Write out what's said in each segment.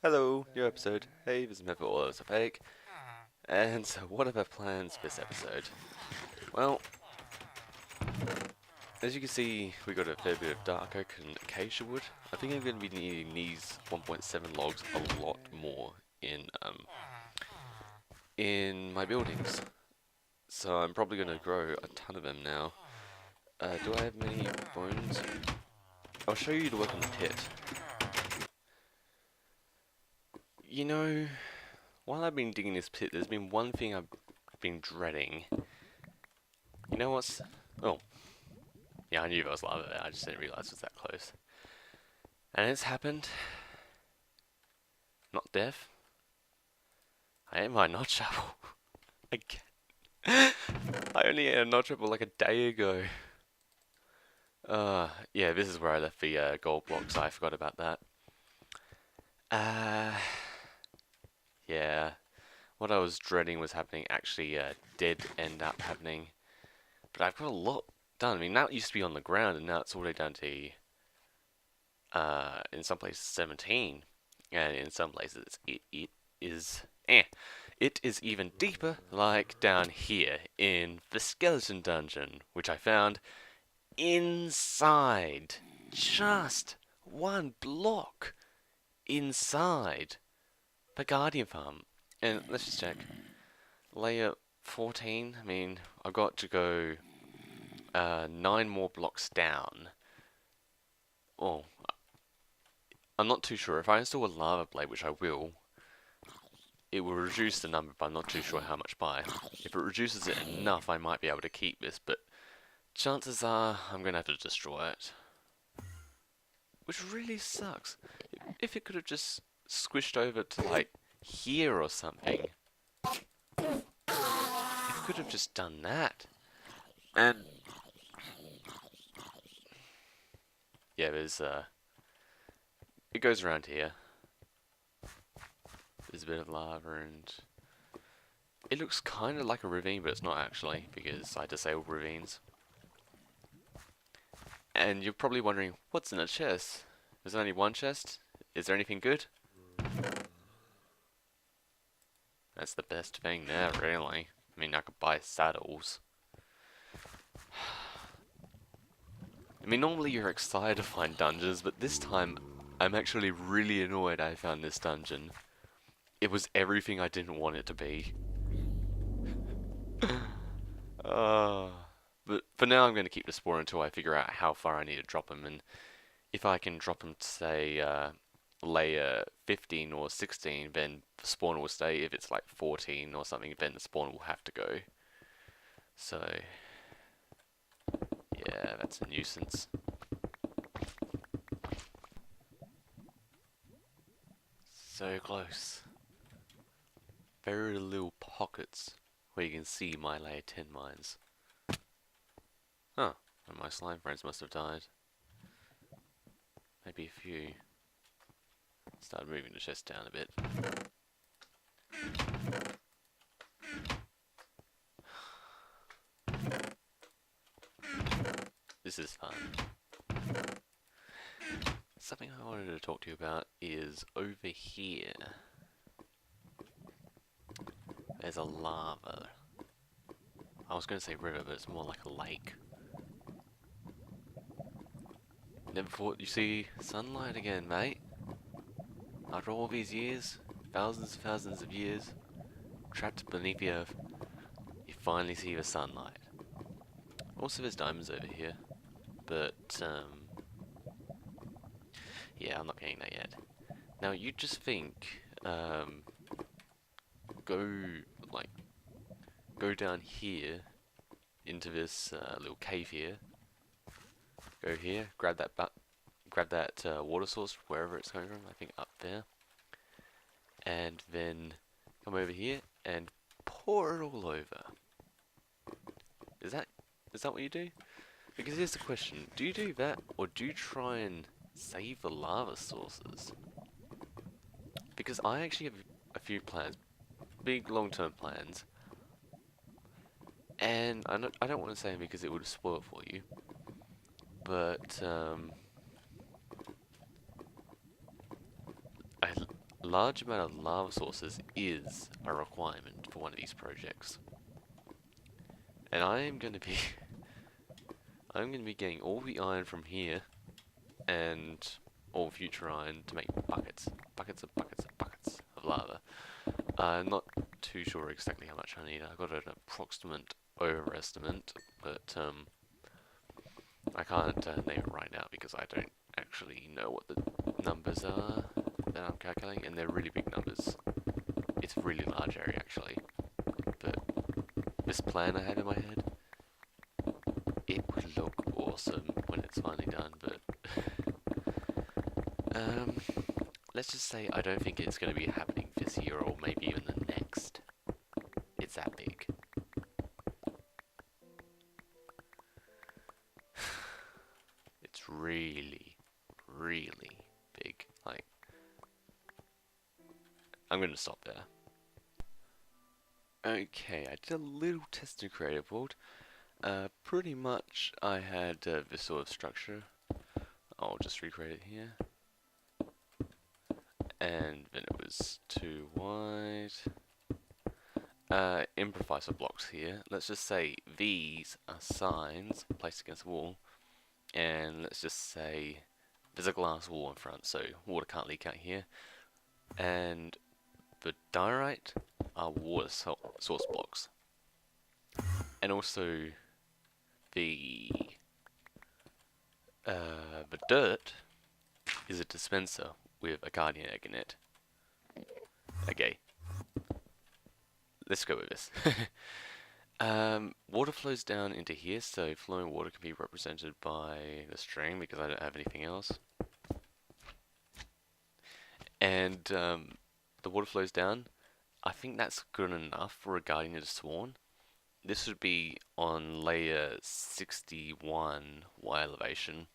Hello, new episode. Hey, this is MenfaCraft, and so what are our plans for this episode? Well, as you can see, we got a fair bit of dark oak and acacia wood. I think I'm going to be needing these 1.7 logs a lot more in my buildings. So I'm probably going to grow a ton of them now. Do I have many bones? I'll show you to work on the pit. You know, while I've been digging this pit, there's been one thing I've been dreading. You know what's... Oh, yeah, I knew there was lava there, I just didn't realise it was that close. And it's happened. Not death. I ate my notch apple. Again. I only ate a notch apple like a day ago. Yeah, this is where I left the gold blocks, I forgot about that. Yeah. What I was dreading was happening actually did end up happening. But I've got a lot done. I mean, now it used to be on the ground, and now it's all the way down to, in some places 17, and in some places it is, it is even deeper, like down here in the skeleton dungeon, which I found inside, just one block inside the Guardian Farm. And let's just check. Layer 14, I mean, I've got to go 9 more blocks down. Oh, I'm not too sure. If I install a lava blade, which I will, it will reduce the number, but I'm not too sure how much by. If it reduces it enough, I might be able to keep this, but chances are I'm going to have to destroy it. Which really sucks. If it could have just squished over to, like, here or something. It could have just done that. And yeah, there's, it goes around here. There's a bit of lava and it looks kind of like a ravine, but it's not actually, because I disabled ravines. And you're probably wondering, what's in the chest? There's only one chest? Is there anything good? That's the best thing there, really. I mean, I could buy saddles. I mean, normally you're excited to find dungeons, but this time I'm actually really annoyed I found this dungeon. It was everything I didn't want it to be. But for now I'm going to keep the spore until I figure out how far I need to drop them, and if I can drop them to, say, layer 15 or 16, then the spawn will stay. If it's like 14 or something, then the spawn will have to go. So, yeah, that's a nuisance. So close. Very little pockets where you can see my layer 10 mines. Huh, and my slime friends must have died. Maybe a few. Started moving the chest down a bit. This is fun. Something I wanted to talk to you about is over here. There's a lava. I was going to say river, but it's more like a lake. Never thought you see sunlight again, mate. After all these years, thousands and thousands of years, trapped beneath the earth, you finally see the sunlight. Also, there's diamonds over here, but, yeah, I'm not getting that yet. Now, you just think, go down here, into this, little cave here, go here, grab that water source, wherever it's coming from, I think up there, and then come over here and pour it all over. Is that what you do? Because here's the question, do you do that, or do you try and save the lava sources? Because I actually have a few plans, big long-term plans, and I don't want to say them because it would spoil it for you, but a large amount of lava sources is a requirement for one of these projects. And I am going to be I'm going to be getting all the iron from here and all future iron to make buckets of lava. I'm not too sure exactly how much I need. I've got an approximate overestimate, but I can't name it right now because I don't actually know what the numbers are that I'm calculating, and they're really big numbers. It's a really large area actually, but this plan I had in my head, it would look awesome when it's finally done, but let's just say I don't think it's going to be happening this year or maybe even the next. It's that big. It's really, really big. Like, I'm going to stop there. Okay, I did a little test in Creative World. Pretty much I had this sort of structure. I'll just recreate it here. And then it was too wide. Improvise with blocks here. Let's just say these are signs placed against the wall. And let's just say there's a glass wall in front, so water can't leak out here. And the diorite are water source blocks. And also the dirt is a dispenser with a guardian egg in it. Okay, let's go with this. Water flows down into here, so flowing water can be represented by the string because I don't have anything else. And the water flows down. I think that's good enough for a guardian to spawn. This would be on layer 61 Y elevation,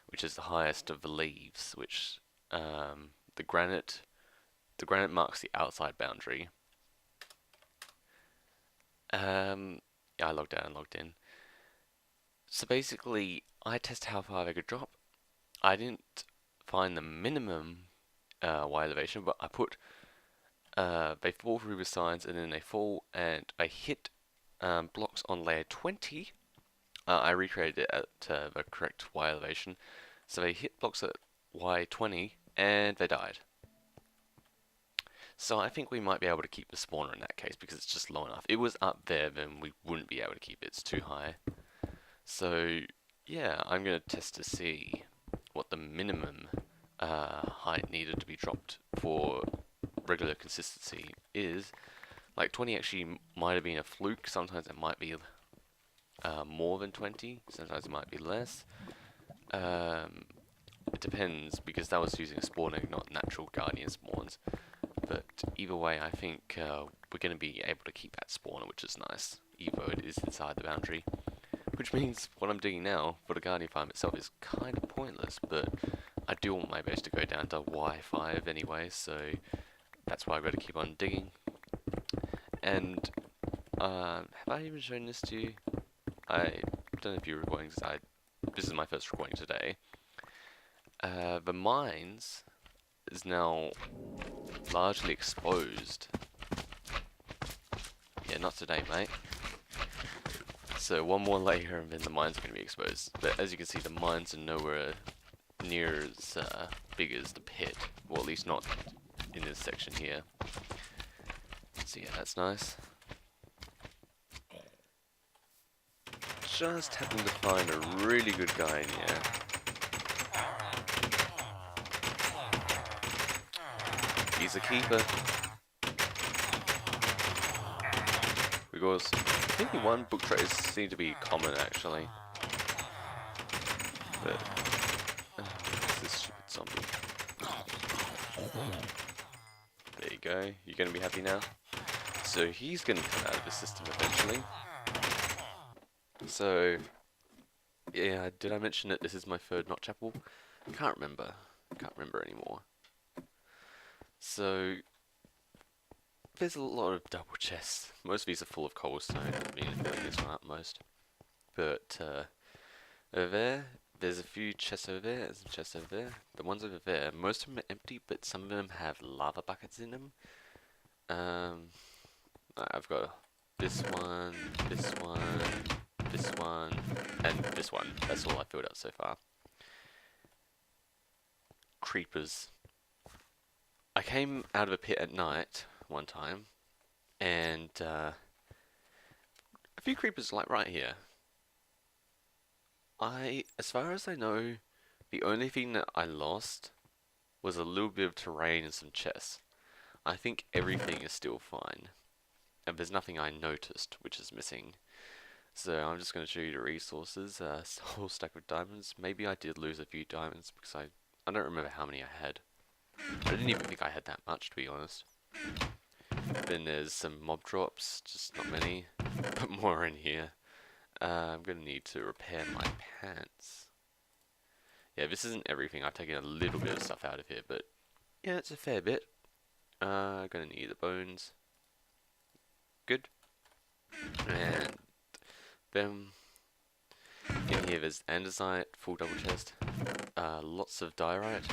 which is the highest of the leaves, which the granite marks the outside boundary. Yeah, I logged out and logged in. So basically, I tested how far they could drop. I didn't find the minimum Y elevation, but I put they fall through the sides and then they fall, and I hit blocks on layer 20. I recreated it at the correct Y elevation. So they hit blocks at Y20 and they died. So I think we might be able to keep the spawner in that case because it's just low enough. If it was up there, then we wouldn't be able to keep it. It's too high. So yeah, I'm going to test to see what the minimum height needed to be dropped for regular consistency is. Like 20 actually might have been a fluke. Sometimes it might be more than 20. Sometimes it might be less. It depends because that was using spawning, not natural guardian spawns. But either way, I think we're going to be able to keep that spawner, which is nice, even though it is inside the boundary. Which means what I'm doing now for the guardian farm itself is kind of pointless, but I do want my base to go down to Y5 anyway, so that's why I've got to keep on digging. And have I even shown this to you? I don't know if you're recording this. This is my first recording today. The mines is now largely exposed. Yeah, not today, mate. So one more layer and then the mine's going to be exposed. But as you can see, the mines are nowhere near as big as the pit. Well, at least not in this section here. So yeah, that's nice. Just happened to find a really good guy in here. He's a keeper. Because I think one book traits seem to be common actually. But what's this stupid zombie? There you go. You're gonna be happy now. So he's gonna come out of the system eventually. So yeah, did I mention that this is my third Not Chapel? Can't remember anymore. So there's a lot of double chests. Most of these are full of cobblestone. I've been filling this one up most. But over there, there's a few chests over there, there's some chests over there. The ones over there, most of them are empty, but some of them have lava buckets in them. I've got this one, this one, this one, and this one. That's all I filled out so far. Creepers. I came out of a pit at night one time, and a few creepers like right here. As far as I know, the only thing that I lost was a little bit of terrain and some chests. I think everything is still fine. And there's nothing I noticed which is missing. So I'm just going to show you the resources. A whole stack of diamonds. Maybe I did lose a few diamonds because I don't remember how many I had. I didn't even think I had that much, to be honest. Then there's some mob drops, just not many, but more in here. I'm going to need to repair my pants. Yeah, this isn't everything. I've taken a little bit of stuff out of here, but yeah, it's a fair bit. I'm going to need the bones. Good. And then in here there's andesite, full double chest, lots of diorite,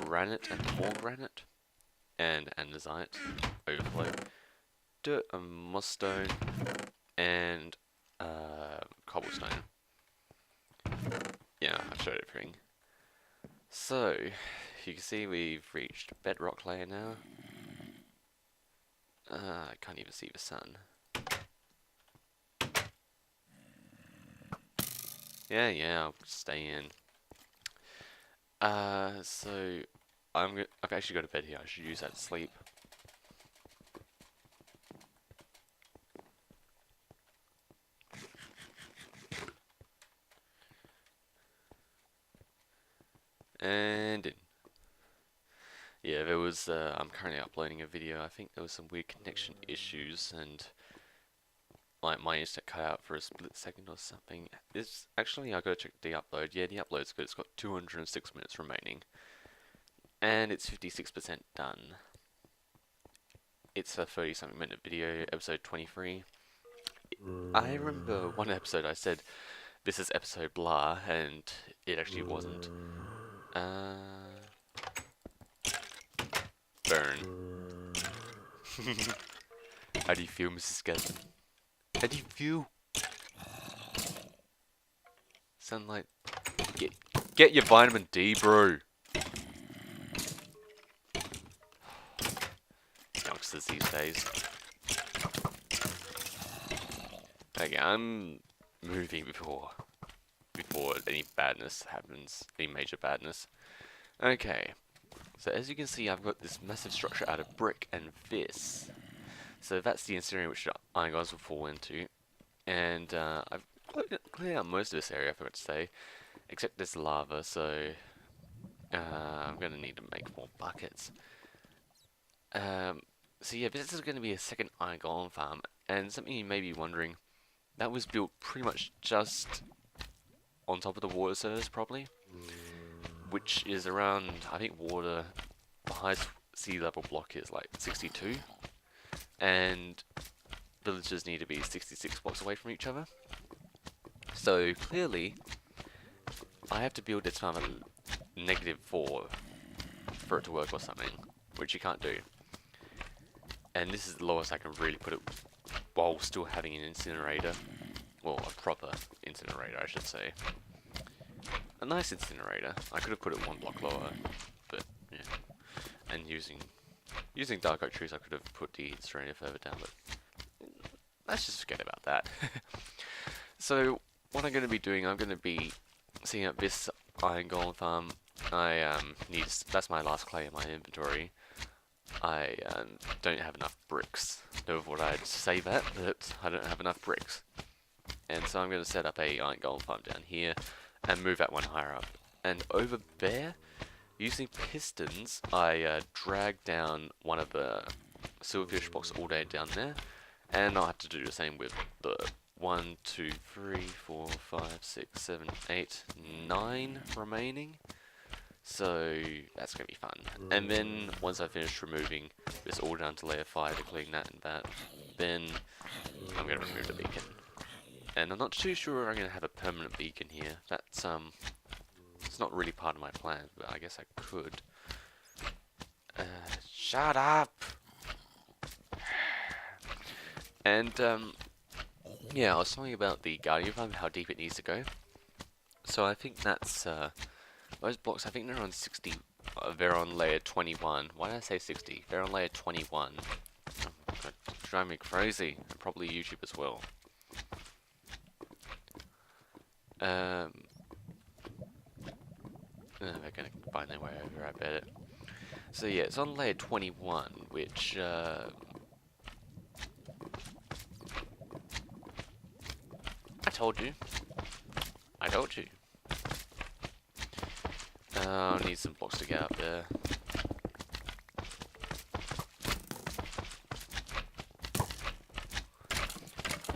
granite and more granite, and andesite, overflow, dirt and moss stone, and cobblestone. Yeah, I've showed everything. So, you can see we've reached bedrock layer now. I can't even see the sun. Yeah, I'll stay in. So I've actually got a bed here. I should use that to sleep. And in. Yeah, there was. I'm currently uploading a video. I think there was some weird connection issues, and like my internet cut out for a split second or something. It's actually, I gotta check the upload. Yeah, the upload's good. It's got 206 minutes remaining, and it's 56% done. It's a 30-something minute video, episode 23. I remember one episode I said this is episode blah, and it actually wasn't. Burn. How do you feel, Mrs. Skeleton? How do you feel? Sound like... Get your vitamin D, bro. Youngsters these days. Okay, I'm moving before any badness happens, any major badness. Okay, so as you can see, I've got this massive structure out of brick and this. So that's the incinerator which the iron guys will fall into. And I've cleared out most of this area, I forgot to say, except this lava, so I'm going to need to make more buckets. So yeah, this is going to be a second iron golem farm, and something you may be wondering, that was built pretty much just on top of the water surface, probably, which is around, I think water, the highest sea level block is like 62, and villages need to be 66 blocks away from each other. So clearly, I have to build this farm at -4 for it to work or something, which you can't do. And this is the lowest I can really put it while still having an incinerator. Well, a proper incinerator, I should say. A nice incinerator. I could have put it 1 block lower, but yeah. And using dark oak trees, I could have put the incinerator further down, but let's just forget about that. So what I'm going to be doing, I'm going to be setting up this iron golem farm. That's my last clay in my inventory. I don't have enough bricks. Never thought I'd say that, but I don't have enough bricks. And so I'm going to set up a iron golem farm down here and move that one higher up. And over there, using pistons, I drag down one of the silverfish blocks all day down there. And I'll have to do the same with the 1, 2, 3, 4, 5, 6, 7, 8, 9 remaining. So that's going to be fun. And then once I finish removing this all down to layer 5, including that and that, then I'm going to remove the beacon. And I'm not too sure I'm going to have a permanent beacon here. That's It's not really part of my plan, but I guess I could. Shut up! And, yeah, I was talking about the Guardian Farm, how deep it needs to go. So I think that's, those blocks, I think they're on 60, they're on layer 21. Why did I say 60? They're on layer 21. Oh, God, drive me crazy, and probably YouTube as well. They're gonna find their way over, I bet it. So yeah, it's on layer 21, which, I told you. I told you. I'll need some blocks to get up there.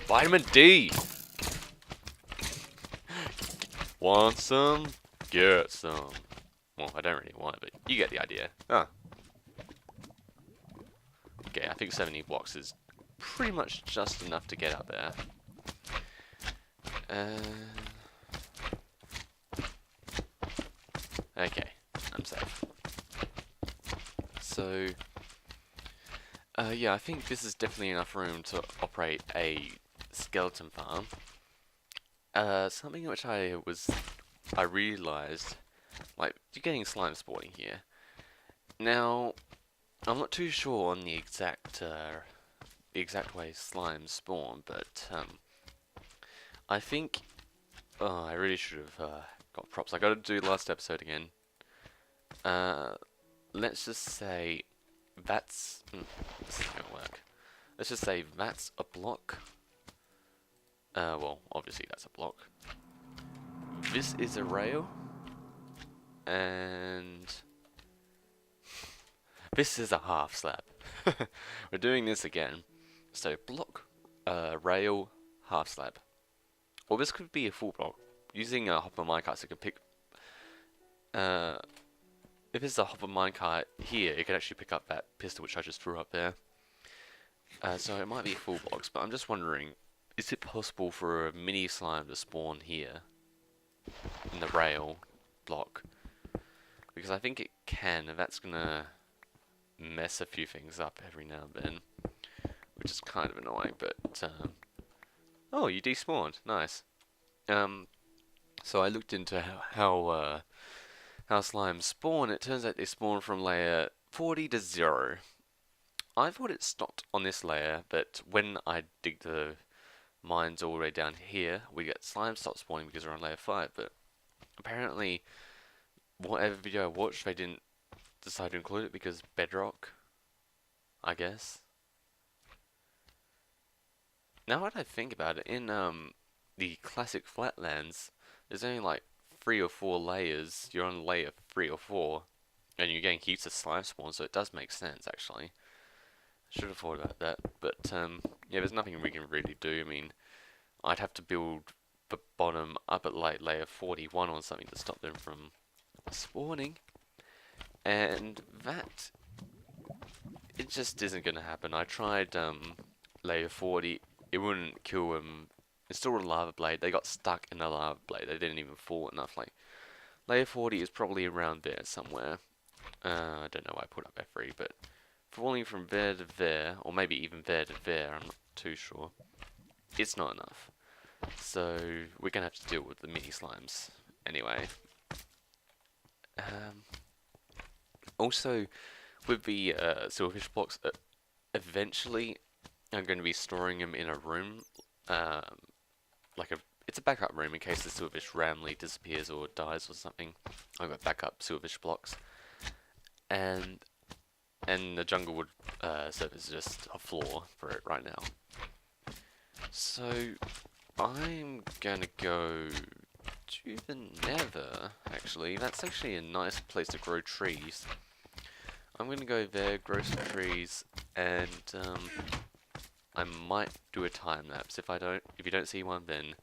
Vitamin D! Want some? Get some. Well, I don't really want it, but you get the idea. Huh. Okay, I think 70 blocks is pretty much just enough to get up there. Okay, I'm safe. So, yeah, I think this is definitely enough room to operate a skeleton farm. Something which I realized, like, you're getting slime spawning here. Now, I'm not too sure on the exact way slimes spawn, but I think, oh, I really should have got props. I got to do the last episode again. Let's just say that's this isn't gonna work. Let's just say that's a block. Well, obviously that's a block. This is a rail, and this is a half slab. We're doing this again. So block, rail, half slab. Or this could be a full block. Using a hopper minecart, so you can pick. If it's a hopper minecart here, it can actually pick up that pistol which I just threw up there. So it might be full blocks, but I'm just wondering, is it possible for a mini slime to spawn here in the rail block? Because I think it can, and that's gonna mess a few things up every now and then, which is kind of annoying. But oh, you despawned, nice. So I looked into how slimes spawn. It turns out they spawn from layer 40 to 0. I thought it stopped on this layer, but when I dig the mines all the way down here, we get slime stop spawning because we're on layer 5. But apparently, whatever video I watched, they didn't decide to include it because bedrock, I guess. Now that I think about it, in the classic flatlands, there's only like 3 or 4 layers. You're on layer 3 or 4, and you're getting heaps of slime spawn, so it does make sense actually. Should have thought about that, but yeah, there's nothing we can really do. I mean, I'd have to build the bottom up at like layer 41 or something to stop them from spawning, and that, it just isn't gonna happen. I tried layer 40, it wouldn't kill them. Installed a lava blade, they got stuck in a lava blade, they didn't even fall enough. Like, layer 40 is probably around there somewhere. I don't know why I put up F3, but falling from there to there, or maybe even there to there, I'm not too sure, it's not enough. So we're gonna have to deal with the mini slimes anyway. Also, with the silverfish blocks, eventually I'm going to be storing them in a room, it's a backup room in case the silverfish randomly disappears or dies or something. I've got backup silverfish blocks, and the jungle wood serve as just a floor for it right now. So I'm gonna go to the Nether. Actually, that's actually a nice place to grow trees. I'm gonna go there, grow some trees, and I might do a time lapse. If you don't see one, then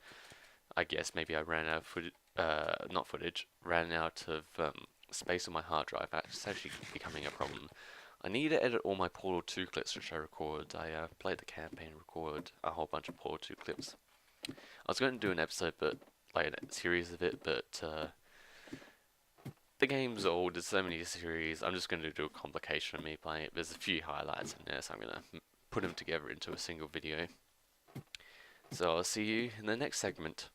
I guess maybe I ran out of footage, ran out of space on my hard drive. That's actually becoming a problem. I need to edit all my Portal 2 clips which I record. I played the campaign, recorded a whole bunch of Portal 2 clips. I was going to do an episode, but like a series of it, but the game's old, there's so many series, I'm just going to do a complication of me playing it. There's a few highlights in there, so I'm going to put them together into a single video. So I'll see you in the next segment.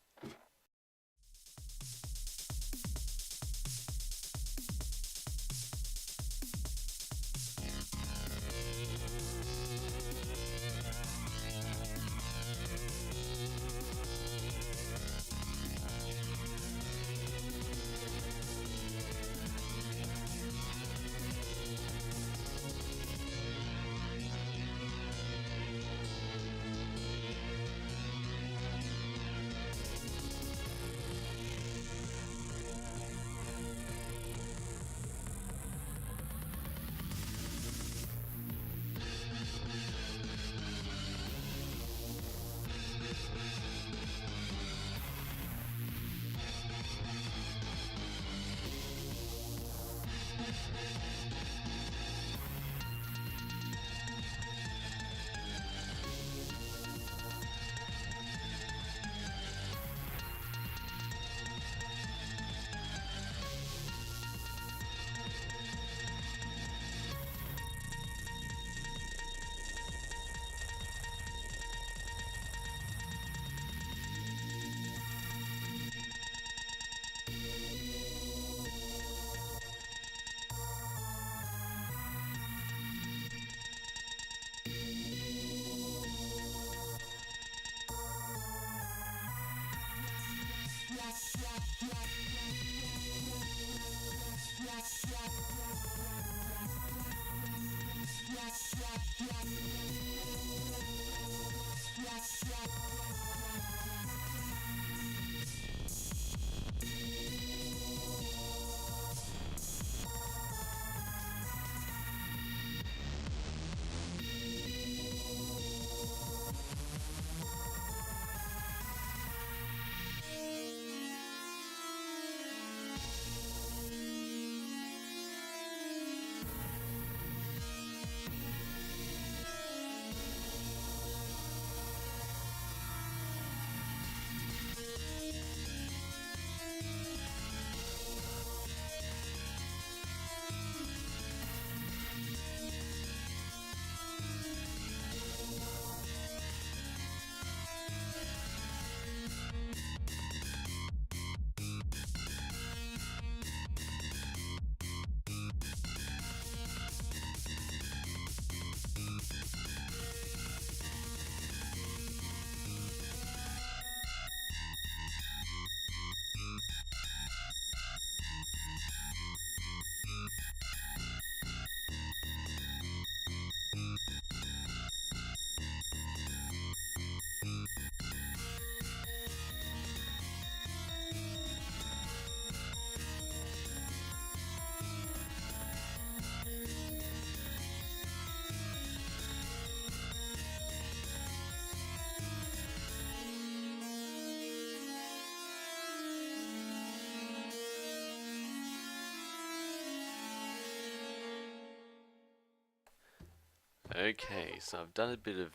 Okay, so I've done a bit of,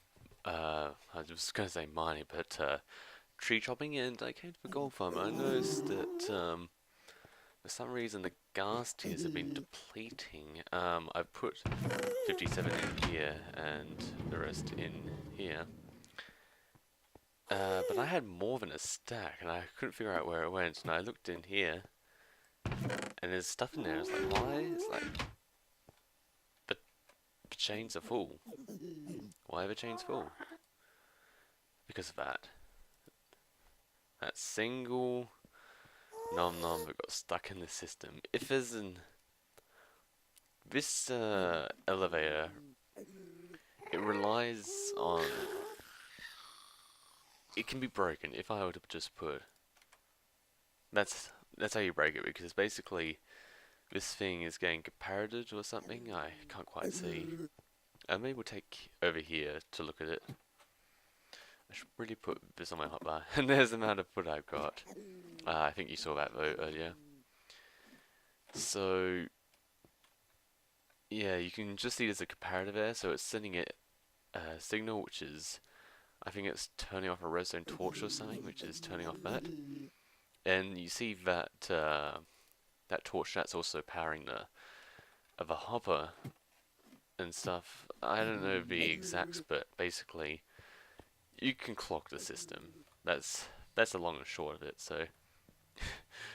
I was going to say mining, but tree chopping, and I came to the gold farm. I noticed that for some reason the gas tiers have been depleting. I've put 57 in here and the rest in here. But I had more than a stack, and I couldn't figure out where it went. And I looked in here, and there's stuff in there. It's like, why? It's like, the chains are full. Why are the chains full? Because of that. That single nom nom that got stuck in the system. If there's an... This elevator, it relies on... It can be broken if I were to just put... That's how you break it, because basically this thing is getting comparative or something. I can't quite see. Maybe we'll take over here to look at it. I should really put this on my hotbar. And there's the amount of foot I've got. I think you saw that though earlier. So yeah, you can just see there's a comparative there. So it's sending it a signal, which is, I think it's turning off a redstone torch or something, which is turning off that. And you see that that torch that's also powering the hopper and stuff. I don't know the exacts, but basically you can clock the system. That's the long and short of it. So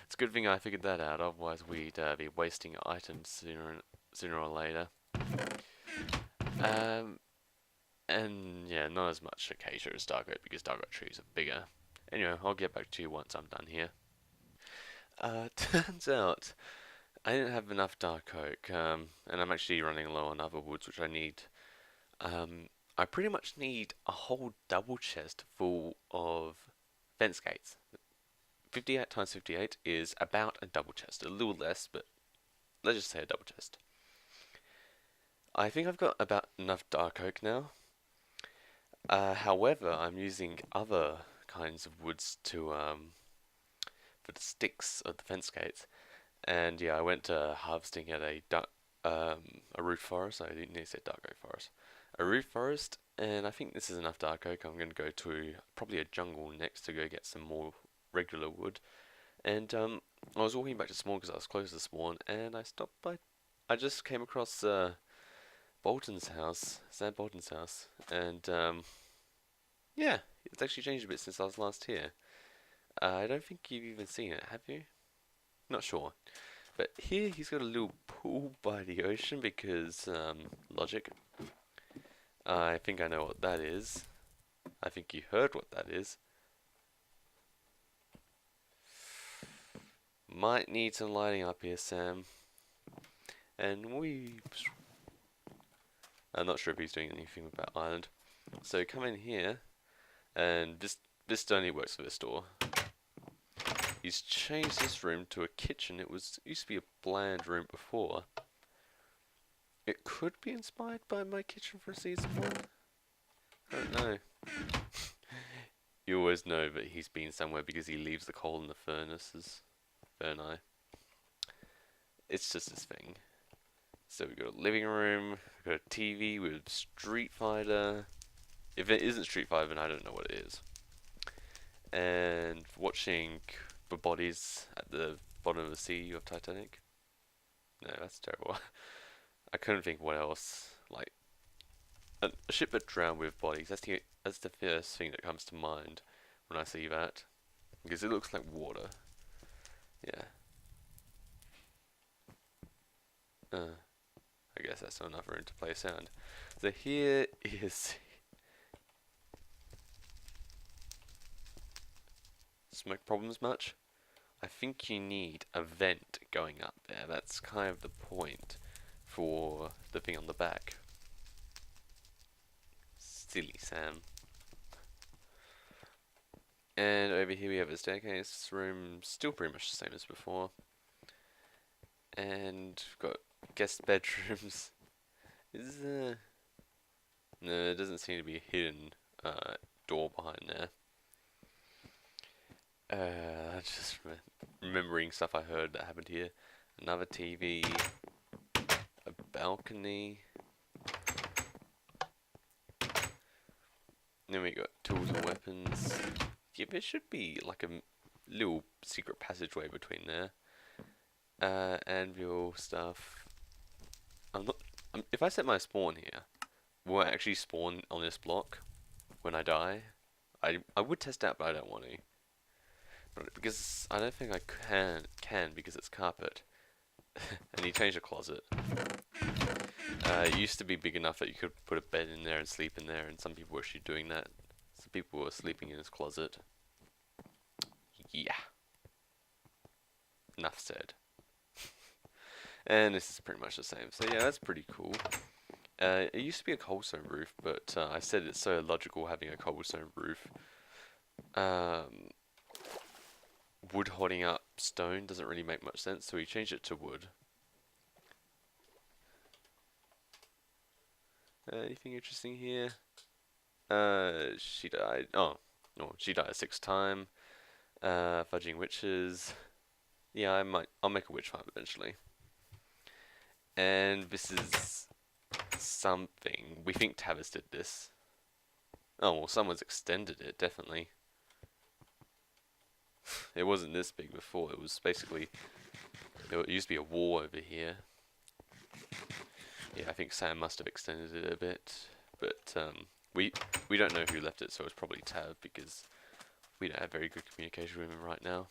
it's a good thing I figured that out. Otherwise, we'd be wasting items sooner or later. And yeah, not as much Acacia as Dark Oak because Dark Oak trees are bigger. Anyway, I'll get back to you once I'm done here. Turns out I didn't have enough Dark Oak, and I'm actually running low on other woods, which I need. I pretty much need a whole double chest full of fence gates. 58 times 58 is about a double chest, a little less, but let's just say a double chest. I think I've got about enough Dark Oak now. However, I'm using other kinds of woods to for the sticks of the fence gates, and yeah, I went harvesting at a root forest. I didn't need to say dark oak forest. A root forest, and I think this is enough dark oak. I'm going to go to probably a jungle next to go get some more regular wood. And I was walking back to spawn because I was close to spawn, and I just came across Bolton's house, Sam Bolton's house, and yeah, it's actually changed a bit since I was last here. I don't think you've even seen it, have you? Not sure. But here he's got a little pool by the ocean because, logic. I think I know what that is. I think you heard what that is. Might need some lighting up here, Sam. And I'm not sure if he's doing anything with that island. So come in here, and this only works for this door. He's changed this room to a kitchen. It used to be a bland room before. It could be inspired by my kitchen for season 1. I don't know. You always know that he's been somewhere because he leaves the coal in the furnaces. Furni. It's just his thing. So we've got a living room, we've got a TV with Street Fighter. If it isn't Street Fighter, then I don't know what it is. And watching the bodies at the bottom of the sea of Titanic. No, that's terrible. I couldn't think what else. Like a ship that drowned with bodies. That's the first thing that comes to mind when I see that, because it looks like water. Yeah. I guess that's not enough room to play sound. So here is smoke problems much? I think you need a vent going up there. That's kind of the point for the thing on the back. Silly Sam. And over here we have a staircase room, still pretty much the same as before. And we've got guest bedrooms. No, it doesn't seem to be a hidden door behind there. Just remembering stuff I heard that happened here. Another TV, a balcony. Then we got tools and weapons. Yeah, there should be like a little secret passageway between there. Anvil stuff. If I set my spawn here, will I actually spawn on this block when I die? I would test out, but I don't want to. But because I don't think I can because it's carpet. And he changed the closet. It used to be big enough that you could put a bed in there and sleep in there, and some people were actually doing that. Some people were sleeping in his closet. Yeah. Enough said. And this is pretty much the same. So yeah, that's pretty cool. It used to be a cobblestone roof, but I said it's so illogical having a cobblestone roof. Wood holding up stone doesn't really make much sense, so we changed it to wood. Anything interesting here? She died. Oh, no, she died a 6th time. Fudging witches. Yeah, I'll make a witch farm eventually. And this is something. We think Tavis did this. Oh, well, someone's extended it, definitely. It wasn't this big before. It was basically There used to be a wall over here. Yeah, I think Sam must have extended it a bit, but we don't know who left it, so it's probably Tab, because we don't have very good communication with him right now.